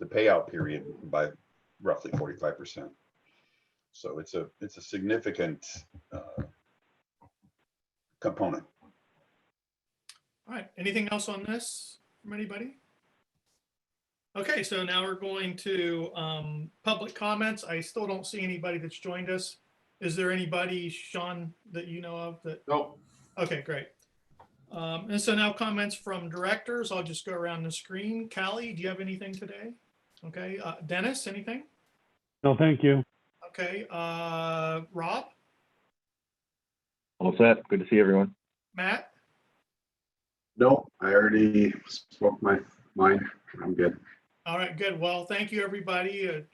payout period by roughly 45%. So it's a significant component. All right, anything else on this from anybody? Okay, so now we're going to public comments. I still don't see anybody that's joined us. Is there anybody, Sean, that you know of that? Nope. Okay, great. And so now comments from directors. I'll just go around the screen. Callie, do you have anything today? Okay, Dennis, anything? No, thank you. Okay, Rob? All set. Good to see everyone. Matt? No, I already spoke my mind. I'm good. All right, good. Well, thank you, everybody.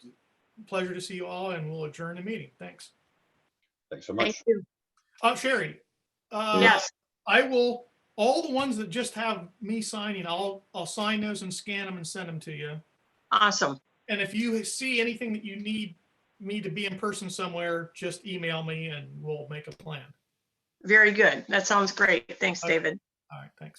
Pleasure to see you all, and we'll adjourn the meeting. Thanks. Thanks so much. Thank you. Sherry. Yes. I will, all the ones that just have me signing, I'll sign those and scan them and send them to you. Awesome. And if you see anything that you need me to be in person somewhere, just email me and we'll make a plan. Very good. That sounds great. Thanks, Okay. David. All right, thanks.